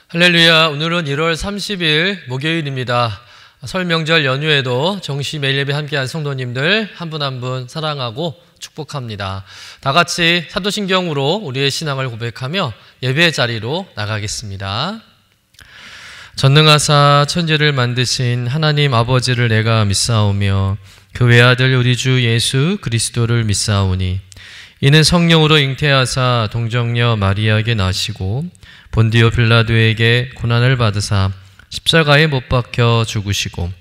할렐루야. 오늘은 1월 30일 목요일입니다. 설 명절 연휴에도 정시 매일 예배 함께한 성도님들 한 분 한 분 사랑하고 축복합니다. 다 같이 사도신경으로 우리의 신앙을 고백하며 예배의 자리로 나가겠습니다. 전능하사 천지를 만드신 하나님 아버지를 내가 믿사오며 그 외아들 우리 주 예수 그리스도를 믿사오니 이는 성령으로 잉태하사 동정녀 마리아에게 나시고 본디오 빌라도에게 고난을 받으사 십자가에 못 박혀 죽으시고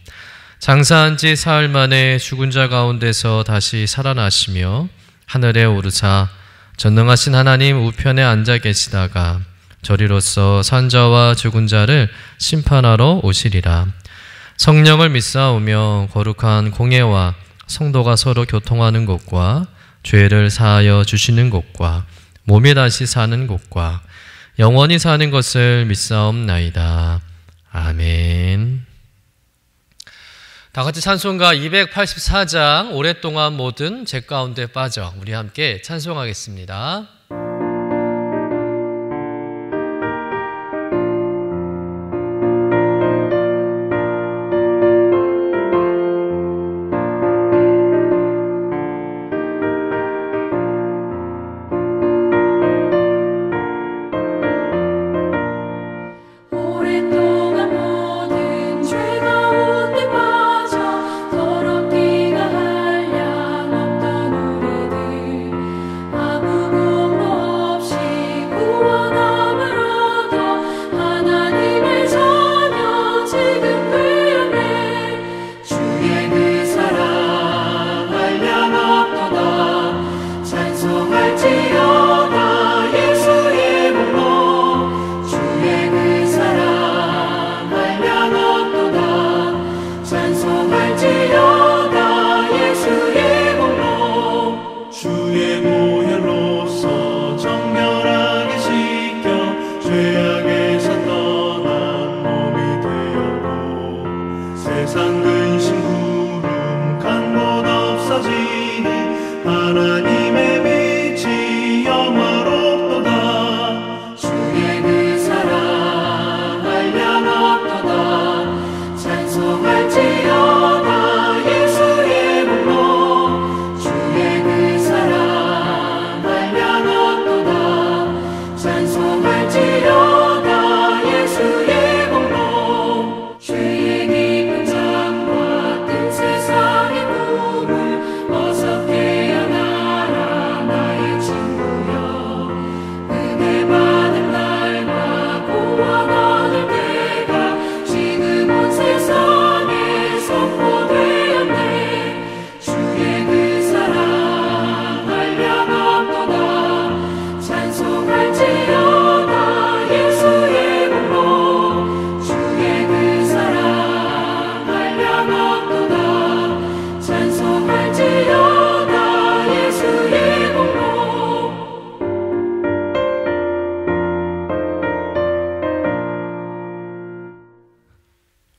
장사한 지 사흘 만에 죽은 자 가운데서 다시 살아나시며 하늘에 오르사 전능하신 하나님 우편에 앉아 계시다가 저리로서 산 자와 죽은 자를 심판하러 오시리라. 성령을 믿사오며 거룩한 공예와 성도가 서로 교통하는 것과 죄를 사하여 주시는 것과 몸이 다시 사는 것과 영원히 사는 것을 믿사옵나이다. 아멘. 다 같이 찬송가 284장 오랫동안 모든 죄 가운데 빠져 우리 함께 찬송하겠습니다.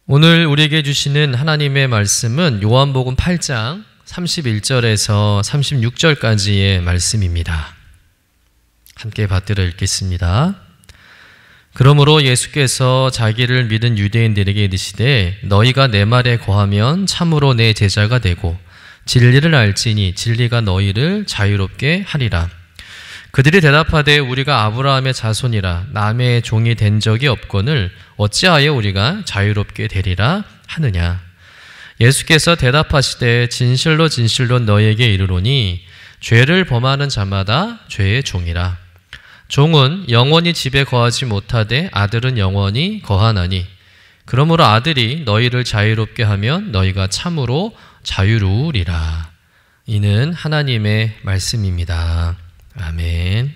오늘 우리에게 주시는 하나님의 말씀은 요한복음 8장 31절에서 36절까지의 말씀입니다. 함께 받들어 읽겠습니다. 그러므로 예수께서 자기를 믿은 유대인들에게 이르시되 너희가 내 말에 거하면 참으로 내 제자가 되고 진리를 알지니 진리가 너희를 자유롭게 하리라. 그들이 대답하되 우리가 아브라함의 자손이라 남의 종이 된 적이 없거늘 어찌하여 우리가 자유롭게 되리라 하느냐. 예수께서 대답하시되 진실로 진실로 너희에게 이르노니 죄를 범하는 자마다 죄의 종이라. 종은 영원히 집에 거하지 못하되 아들은 영원히 거하나니 그러므로 아들이 너희를 자유롭게 하면 너희가 참으로 자유로우리라. 이는 하나님의 말씀입니다. 아멘.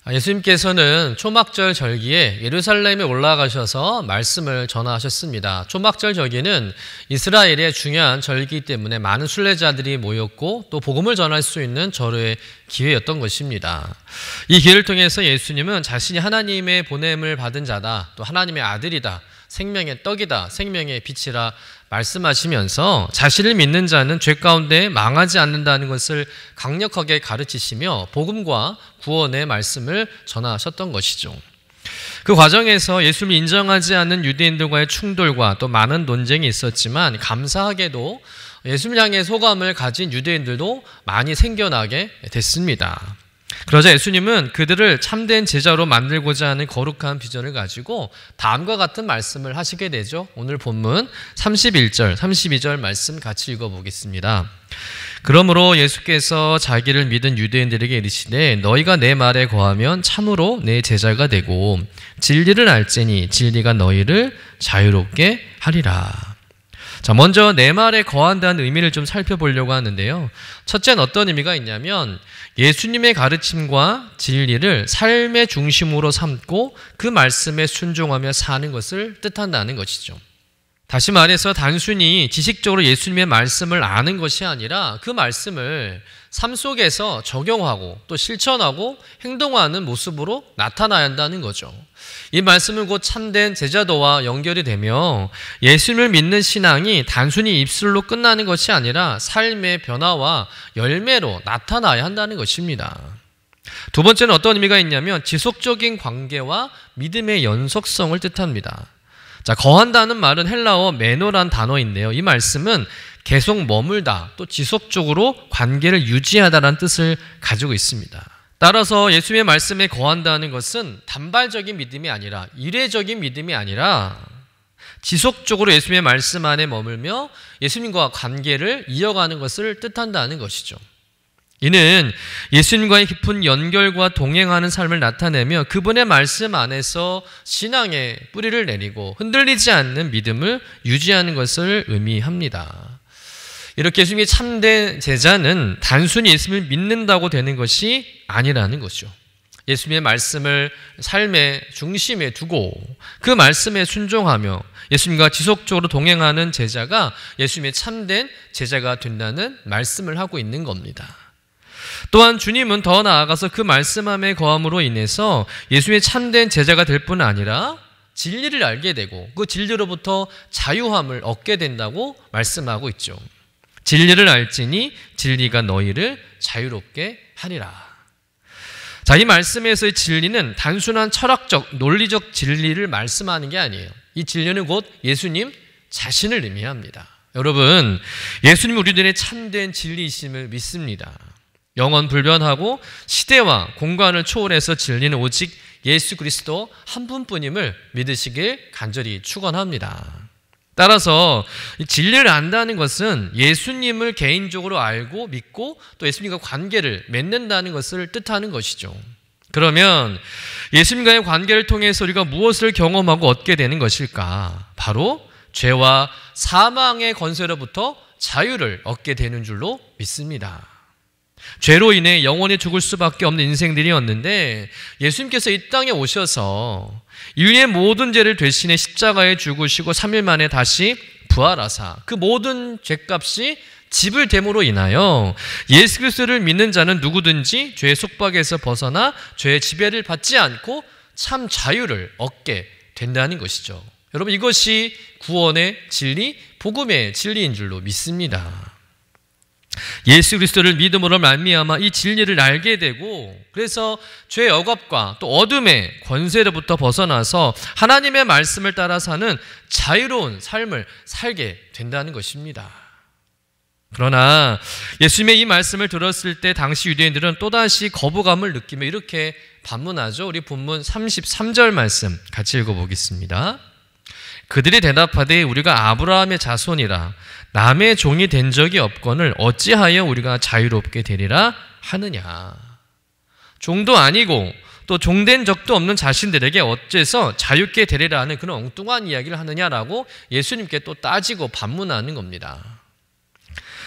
예수님께서는 초막절 절기에 예루살렘에 올라가셔서 말씀을 전하셨습니다. 초막절 절기는 이스라엘의 중요한 절기이기 때문에 많은 순례자들이 모였고 또 복음을 전할 수 있는 절호의 기회였던 것입니다. 이 기회를 통해서 예수님은 자신이 하나님의 보냄을 받은 자다, 또 하나님의 아들이다, 생명의 떡이다, 생명의 빛이라 말씀하시면서 자신을 믿는 자는 죄 가운데 망하지 않는다는 것을 강력하게 가르치시며 복음과 구원의 말씀을 전하셨던 것이죠. 그 과정에서 예수를 인정하지 않는 유대인들과의 충돌과 또 많은 논쟁이 있었지만 감사하게도 예수를 향해 소감을 가진 유대인들도 많이 생겨나게 됐습니다. 그러자 예수님은 그들을 참된 제자로 만들고자 하는 거룩한 비전을 가지고 다음과 같은 말씀을 하시게 되죠. 오늘 본문 31절, 32절 말씀 같이 읽어보겠습니다. 그러므로 예수께서 자기를 믿은 유대인들에게 이르시되 너희가 내 말에 거하면 참으로 내 제자가 되고 진리를 알지니 진리가 너희를 자유롭게 하리라. 자, 먼저 내 말에 거한다는 의미를 좀 살펴보려고 하는데요. 첫째는 어떤 의미가 있냐면 예수님의 가르침과 진리를 삶의 중심으로 삼고 그 말씀에 순종하며 사는 것을 뜻한다는 것이죠. 다시 말해서 단순히 지식적으로 예수님의 말씀을 아는 것이 아니라 그 말씀을 삶 속에서 적용하고 또 실천하고 행동하는 모습으로 나타나야 한다는 거죠. 이 말씀은 곧 참된 제자도와 연결이 되며 예수님을 믿는 신앙이 단순히 입술로 끝나는 것이 아니라 삶의 변화와 열매로 나타나야 한다는 것입니다. 두 번째는 어떤 의미가 있냐면 지속적인 관계와 믿음의 연속성을 뜻합니다. 자, 거한다는 말은 헬라어 메노란 단어인데요. 이 말씀은 계속 머물다, 또 지속적으로 관계를 유지하다라는 뜻을 가지고 있습니다. 따라서 예수님의 말씀에 거한다는 것은 단발적인 믿음이 아니라 이례적인 믿음이 아니라 지속적으로 예수님의 말씀 안에 머물며 예수님과 관계를 이어가는 것을 뜻한다는 것이죠. 이는 예수님과의 깊은 연결과 동행하는 삶을 나타내며 그분의 말씀 안에서 신앙의 뿌리를 내리고 흔들리지 않는 믿음을 유지하는 것을 의미합니다. 이렇게 예수님이 참된 제자는 단순히 예수님을 믿는다고 되는 것이 아니라는 거죠. 예수님의 말씀을 삶의 중심에 두고 그 말씀에 순종하며 예수님과 지속적으로 동행하는 제자가 예수님의 참된 제자가 된다는 말씀을 하고 있는 겁니다. 또한 주님은 더 나아가서 그 말씀함에 거함으로 인해서 예수의 참된 제자가 될 뿐 아니라 진리를 알게 되고 그 진리로부터 자유함을 얻게 된다고 말씀하고 있죠. 진리를 알지니 진리가 너희를 자유롭게 하리라. 자, 이 말씀에서의 진리는 단순한 철학적, 논리적 진리를 말씀하는 게 아니에요. 이 진리는 곧 예수님 자신을 의미합니다. 여러분, 예수님은 우리들의 참된 진리이심을 믿습니다. 영원 불변하고 시대와 공간을 초월해서 진리는 오직 예수 그리스도 한 분뿐임을 믿으시길 간절히 축원합니다. 따라서 진리를 안다는 것은 예수님을 개인적으로 알고 믿고 또 예수님과 관계를 맺는다는 것을 뜻하는 것이죠. 그러면 예수님과의 관계를 통해서 우리가 무엇을 경험하고 얻게 되는 것일까? 바로 죄와 사망의 권세로부터 자유를 얻게 되는 줄로 믿습니다. 죄로 인해 영원히 죽을 수밖에 없는 인생들이었는데 예수님께서 이 땅에 오셔서 인류의 모든 죄를 대신해 십자가에 죽으시고 3일 만에 다시 부활하사 그 모든 죄값이 지불됨으로 인하여 예수 그리스도를 믿는 자는 누구든지 죄의 속박에서 벗어나 죄의 지배를 받지 않고 참 자유를 얻게 된다는 것이죠. 여러분, 이것이 구원의 진리, 복음의 진리인 줄로 믿습니다. 예수 그리스도를 믿음으로 말미암아 이 진리를 알게 되고 그래서 죄의 억압과 또 어둠의 권세로부터 벗어나서 하나님의 말씀을 따라 사는 자유로운 삶을 살게 된다는 것입니다. 그러나 예수님의 이 말씀을 들었을 때 당시 유대인들은 또다시 거부감을 느끼며 이렇게 반문하죠. 우리 본문 33절 말씀 같이 읽어보겠습니다. 그들이 대답하되 우리가 아브라함의 자손이라 남의 종이 된 적이 없거늘 어찌하여 우리가 자유롭게 되리라 하느냐. 종도 아니고 또 종된 적도 없는 자신들에게 어째서 자유롭게 되리라 하는 그런 엉뚱한 이야기를 하느냐라고 예수님께 또 따지고 반문하는 겁니다.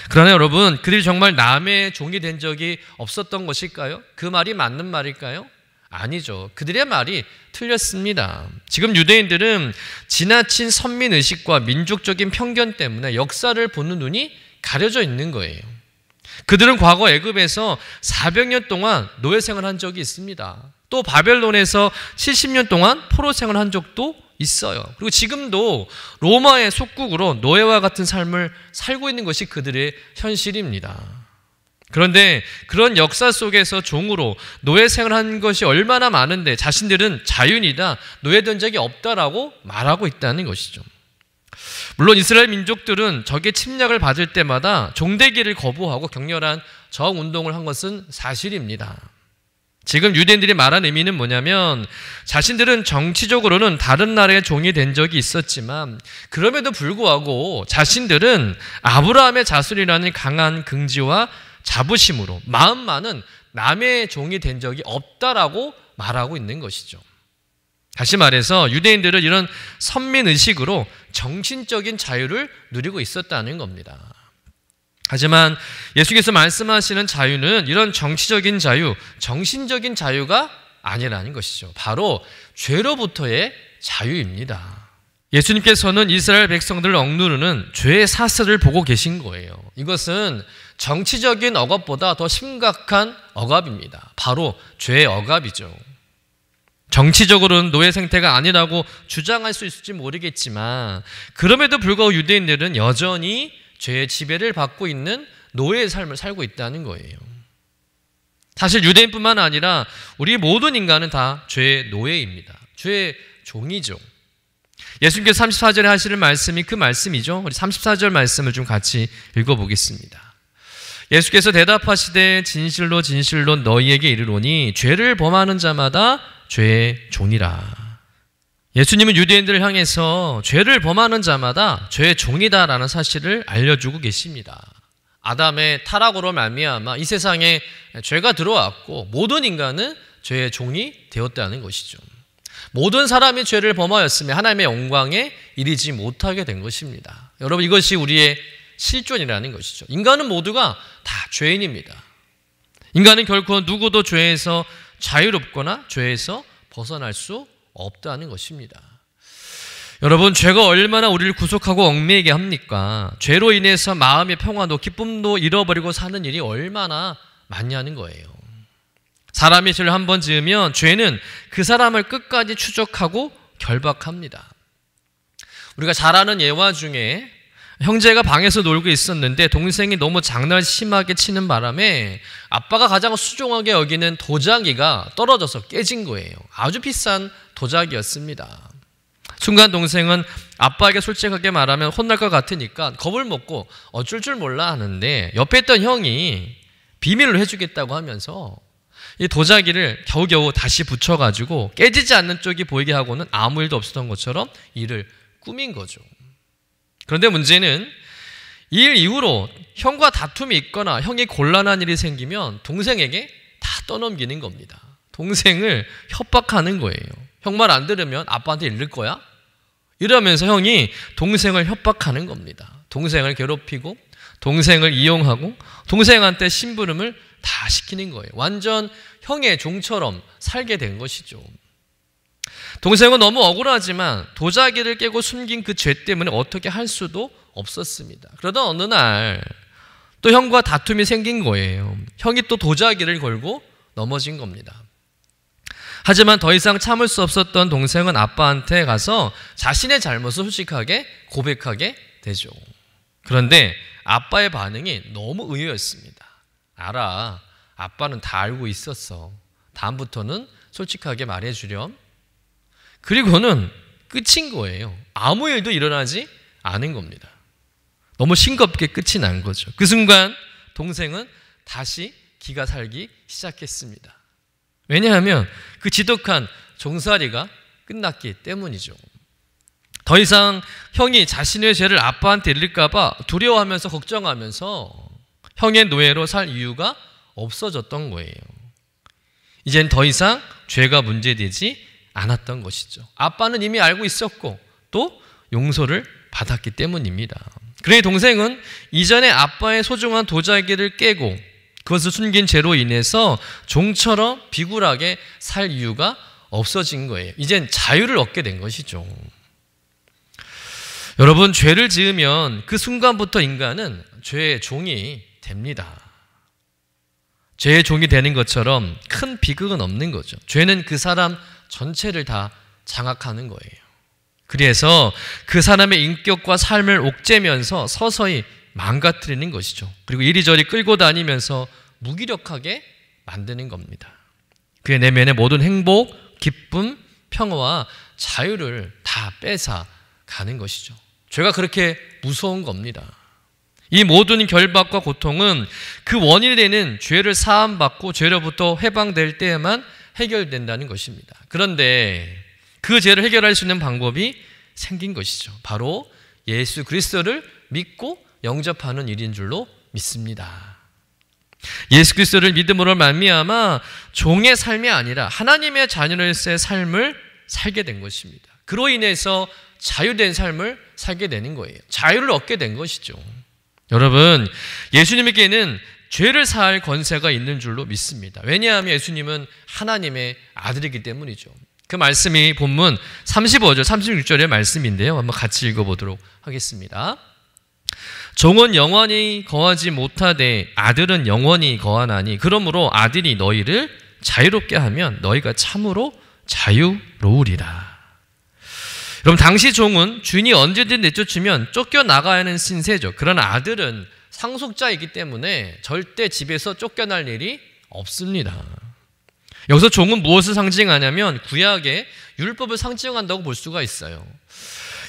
그러나 여러분, 그들이 정말 남의 종이 된 적이 없었던 것일까요? 그 말이 맞는 말일까요? 아니죠. 그들의 말이 틀렸습니다. 지금 유대인들은 지나친 선민의식과 민족적인 편견 때문에 역사를 보는 눈이 가려져 있는 거예요. 그들은 과거 애굽에서 400년 동안 노예생을 한 적이 있습니다. 또 바벨론에서 70년 동안 포로생을 한 적도 있어요. 그리고 지금도 로마의 속국으로 노예와 같은 삶을 살고 있는 것이 그들의 현실입니다. 그런데 그런 역사 속에서 종으로 노예 생활한 것이 얼마나 많은데 자신들은 자유인이다, 노예된 적이 없다라고 말하고 있다는 것이죠. 물론 이스라엘 민족들은 적의 침략을 받을 때마다 종되기를 거부하고 격렬한 저항운동을 한 것은 사실입니다. 지금 유대인들이 말한 의미는 뭐냐면 자신들은 정치적으로는 다른 나라의 종이 된 적이 있었지만 그럼에도 불구하고 자신들은 아브라함의 자손이라는 강한 긍지와 자부심으로 마음만은 남의 종이 된 적이 없다라고 말하고 있는 것이죠. 다시 말해서 유대인들은 이런 선민의식으로 정신적인 자유를 누리고 있었다는 겁니다. 하지만 예수께서 말씀하시는 자유는 이런 정치적인 자유, 정신적인 자유가 아니라는 것이죠. 바로 죄로부터의 자유입니다. 예수님께서는 이스라엘 백성들을 억누르는 죄의 사슬을 보고 계신 거예요. 이것은 정치적인 억압보다 더 심각한 억압입니다. 바로 죄의 억압이죠. 정치적으로는 노예 생태가 아니라고 주장할 수 있을지 모르겠지만 그럼에도 불구하고 유대인들은 여전히 죄의 지배를 받고 있는 노예의 삶을 살고 있다는 거예요. 사실 유대인뿐만 아니라 우리 모든 인간은 다 죄의 노예입니다. 죄의 종이죠. 예수님께서 34절에 하시는 말씀이 그 말씀이죠. 우리 34절 말씀을 좀 같이 읽어보겠습니다. 예수께서 대답하시되 진실로 진실로 너희에게 이르노니 죄를 범하는 자마다 죄의 종이라. 예수님은 유대인들을 향해서 죄를 범하는 자마다 죄의 종이다라는 사실을 알려주고 계십니다. 아담의 타락으로 말미암아 이 세상에 죄가 들어왔고 모든 인간은 죄의 종이 되었다는 것이죠. 모든 사람이 죄를 범하였으며 하나님의 영광에 이르지 못하게 된 것입니다. 여러분, 이것이 우리의 실존이라는 것이죠. 인간은 모두가 다 죄인입니다. 인간은 결코 누구도 죄에서 자유롭거나 죄에서 벗어날 수 없다는 것입니다. 여러분, 죄가 얼마나 우리를 구속하고 얽매이게 합니까? 죄로 인해서 마음의 평화도 기쁨도 잃어버리고 사는 일이 얼마나 많냐는 거예요. 사람이 죄를 한 번 지으면 죄는 그 사람을 끝까지 추적하고 결박합니다. 우리가 잘 아는 예화 중에 형제가 방에서 놀고 있었는데 동생이 너무 장난을 심하게 치는 바람에 아빠가 가장 수종하게 여기는 도자기가 떨어져서 깨진 거예요. 아주 비싼 도자기였습니다. 순간 동생은 아빠에게 솔직하게 말하면 혼날 것 같으니까 겁을 먹고 어쩔 줄 몰라 하는데 옆에 있던 형이 비밀로 해주겠다고 하면서 이 도자기를 겨우겨우 다시 붙여가지고 깨지지 않는 쪽이 보이게 하고는 아무 일도 없었던 것처럼 일을 꾸민 거죠. 그런데 문제는 이 일 이후로 형과 다툼이 있거나 형이 곤란한 일이 생기면 동생에게 다 떠넘기는 겁니다. 동생을 협박하는 거예요. 형 말 안 들으면 아빠한테 이를 거야? 이러면서 형이 동생을 협박하는 겁니다. 동생을 괴롭히고 동생을 이용하고 동생한테 심부름을 다 시키는 거예요. 완전 형의 종처럼 살게 된 것이죠. 동생은 너무 억울하지만 도자기를 깨고 숨긴 그 죄 때문에 어떻게 할 수도 없었습니다. 그러던 어느 날 또 형과 다툼이 생긴 거예요. 형이 또 도자기를 걸고 넘어진 겁니다. 하지만 더 이상 참을 수 없었던 동생은 아빠한테 가서 자신의 잘못을 솔직하게 고백하게 되죠. 그런데 아빠의 반응이 너무 의외였습니다. 알아, 아빠는 다 알고 있었어. 다음부터는 솔직하게 말해주렴. 그리고는 끝인 거예요. 아무 일도 일어나지 않은 겁니다. 너무 싱겁게 끝이 난 거죠. 그 순간 동생은 다시 기가 살기 시작했습니다. 왜냐하면 그 지독한 종살이가 끝났기 때문이죠. 더 이상 형이 자신의 죄를 아빠한테 일릴까 봐 두려워하면서 걱정하면서 형의 노예로 살 이유가 없어졌던 거예요. 이젠 더 이상 죄가 문제되지 않았던 것이죠. 아빠는 이미 알고 있었고 또 용서를 받았기 때문입니다. 그러니 동생은 이전에 아빠의 소중한 도자기를 깨고 그것을 숨긴 죄로 인해서 종처럼 비굴하게 살 이유가 없어진 거예요. 이젠 자유를 얻게 된 것이죠. 여러분, 죄를 지으면 그 순간부터 인간은 죄의 종이 됩니다. 죄의 종이 되는 것처럼 큰 비극은 없는 거죠. 죄는 그 사람 전체를 다 장악하는 거예요. 그래서 그 사람의 인격과 삶을 옥죄면서 서서히 망가뜨리는 것이죠. 그리고 이리저리 끌고 다니면서 무기력하게 만드는 겁니다. 그의 내면의 모든 행복, 기쁨, 평화와 자유를 다 뺏어 가는 것이죠. 죄가 그렇게 무서운 겁니다. 이 모든 결박과 고통은 그 원인이 되는 죄를 사함받고 죄로부터 해방될 때에만 해결된다는 것입니다. 그런데 그 죄를 해결할 수 있는 방법이 생긴 것이죠. 바로 예수 그리스도를 믿고 영접하는 일인 줄로 믿습니다. 예수 그리스도를 믿음으로 말미암아 종의 삶이 아니라 하나님의 자녀로서의 삶을 살게 된 것입니다. 그로 인해서 자유된 삶을 살게 되는 거예요. 자유를 얻게 된 것이죠. 여러분, 예수님에게는 죄를 사할 권세가 있는 줄로 믿습니다. 왜냐하면 예수님은 하나님의 아들이기 때문이죠. 그 말씀이 본문 35절, 36절의 말씀인데요. 한번 같이 읽어보도록 하겠습니다. 종은 영원히 거하지 못하되 아들은 영원히 거하나니 그러므로 아들이 너희를 자유롭게 하면 너희가 참으로 자유로우리라. 그럼 당시 종은 주인이 언제든 내쫓으면 쫓겨나가야 하는 신세죠. 그러나 아들은 상속자이기 때문에 절대 집에서 쫓겨날 일이 없습니다. 여기서 종은 무엇을 상징하냐면 구약의 율법을 상징한다고 볼 수가 있어요.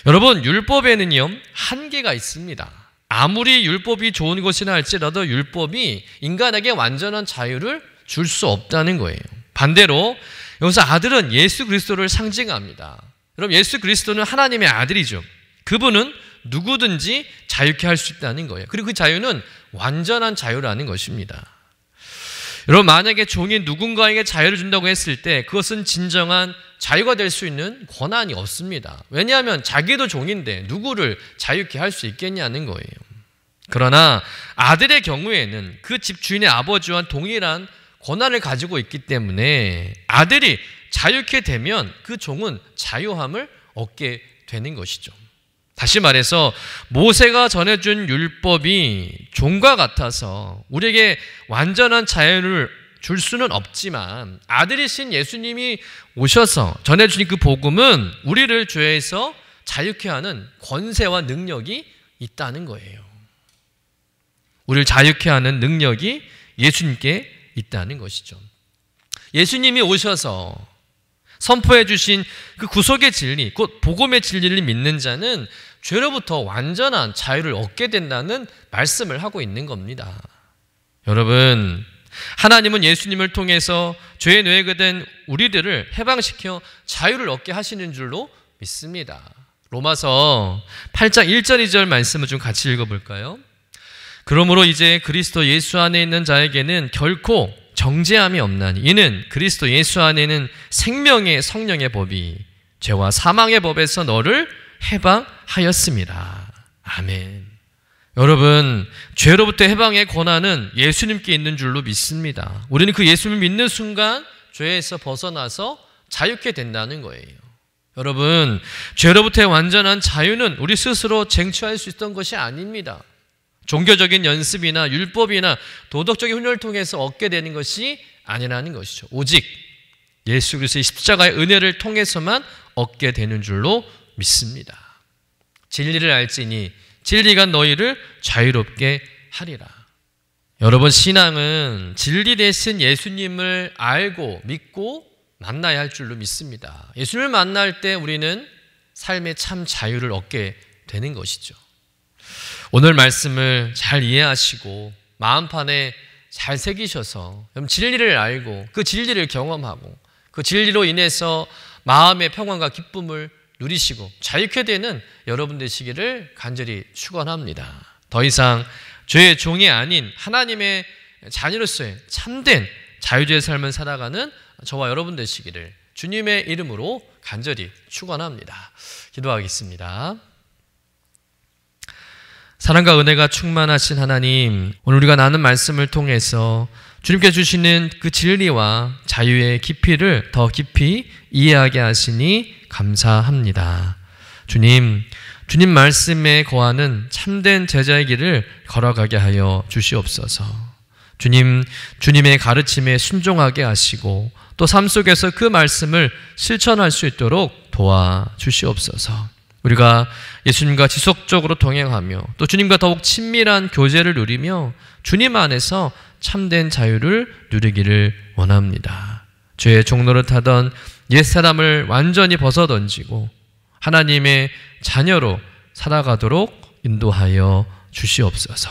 여러분, 율법에는요 한계가 있습니다. 아무리 율법이 좋은 것이나 할지라도 율법이 인간에게 완전한 자유를 줄 수 없다는 거예요. 반대로 여기서 아들은 예수 그리스도를 상징합니다. 그럼 예수 그리스도는 하나님의 아들이죠. 그분은 누구든지 자유케 할 수 있다는 거예요. 그리고 그 자유는 완전한 자유라는 것입니다. 여러분, 만약에 종이 누군가에게 자유를 준다고 했을 때 그것은 진정한 자유가 될 수 있는 권한이 없습니다. 왜냐하면 자기도 종인데 누구를 자유케 할 수 있겠냐는 거예요. 그러나 아들의 경우에는 그 집 주인의 아버지와 동일한 권한을 가지고 있기 때문에 아들이 자유케 되면 그 종은 자유함을 얻게 되는 것이죠. 다시 말해서 모세가 전해준 율법이 종과 같아서 우리에게 완전한 자유를 줄 수는 없지만 아들이신 예수님이 오셔서 전해주신 그 복음은 우리를 죄에서 자유케 하는 권세와 능력이 있다는 거예요. 우리를 자유케 하는 능력이 예수님께 있다는 것이죠. 예수님이 오셔서 선포해 주신 그 구속의 진리, 곧 복음의 진리를 믿는 자는 죄로부터 완전한 자유를 얻게 된다는 말씀을 하고 있는 겁니다. 여러분, 하나님은 예수님을 통해서 죄의 노예가 된 우리들을 해방시켜 자유를 얻게 하시는 줄로 믿습니다. 로마서 8장 1절 2절 말씀을 좀 같이 읽어볼까요? 그러므로 이제 그리스도 예수 안에 있는 자에게는 결코 정죄함이 없나니 이는 그리스도 예수 안에는 생명의 성령의 법이 죄와 사망의 법에서 너를 해방하였습니다. 아멘. 여러분, 죄로부터 해방의 권한은 예수님께 있는 줄로 믿습니다. 우리는 그 예수님을 믿는 순간 죄에서 벗어나서 자유케 된다는 거예요. 여러분, 죄로부터의 완전한 자유는 우리 스스로 쟁취할 수 있던 것이 아닙니다. 종교적인 연습이나 율법이나 도덕적인 훈련을 통해서 얻게 되는 것이 아니라는 것이죠. 오직 예수 그리스도의 십자가의 은혜를 통해서만 얻게 되는 줄로 믿습니다. 진리를 알지니 진리가 너희를 자유롭게 하리라. 여러분, 신앙은 진리 대신 예수님을 알고 믿고 만나야 할 줄로 믿습니다. 예수님을 만날 때 우리는 삶의 참 자유를 얻게 되는 것이죠. 오늘 말씀을 잘 이해하시고 마음판에 잘 새기셔서 진리를 알고 그 진리를 경험하고 그 진리로 인해서 마음의 평안과 기쁨을 누리시고 자유케 되는 여러분 되시기를 간절히 축원합니다. 더 이상 죄의 종이 아닌 하나님의 자녀로서의 참된 자유주의 삶을 살아가는 저와 여러분 되시기를 주님의 이름으로 간절히 축원합니다. 기도하겠습니다. 사랑과 은혜가 충만하신 하나님, 오늘 우리가 나눈 말씀을 통해서 주님께 주시는 그 진리와 자유의 깊이를 더 깊이 이해하게 하시니 감사합니다. 주님 말씀에 거하는 참된 제자의 길을 걸어가게 하여 주시옵소서. 주님의 가르침에 순종하게 하시고 또 삶 속에서 그 말씀을 실천할 수 있도록 도와주시옵소서. 우리가 예수님과 지속적으로 동행하며 또 주님과 더욱 친밀한 교제를 누리며 주님 안에서 참된 자유를 누리기를 원합니다. 죄의 종노릇하던 옛사람을 완전히 벗어던지고 하나님의 자녀로 살아가도록 인도하여 주시옵소서.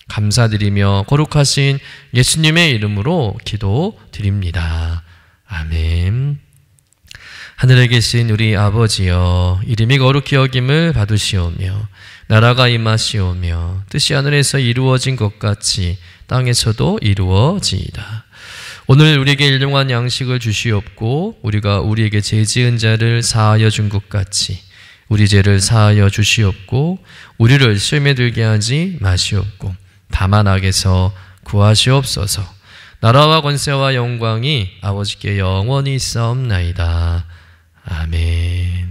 감사드리며 거룩하신 예수님의 이름으로 기도드립니다. 아멘. 하늘에 계신 우리 아버지여, 이름이 거룩히 여김을 받으시오며 나라가 임하시오며 뜻이 하늘에서 이루어진 것 같이 땅에서도 이루어지이다. 오늘 우리에게 일용할 양식을 주시옵고 우리가 우리에게 죄 지은 자를 사하여 준 것 같이 우리 죄를 사하여 주시옵고 우리를 시험에 들게 하지 마시옵고 다만 악에서 구하시옵소서. 나라와 권세와 영광이 아버지께 영원히 있사옵나이다. 아멘.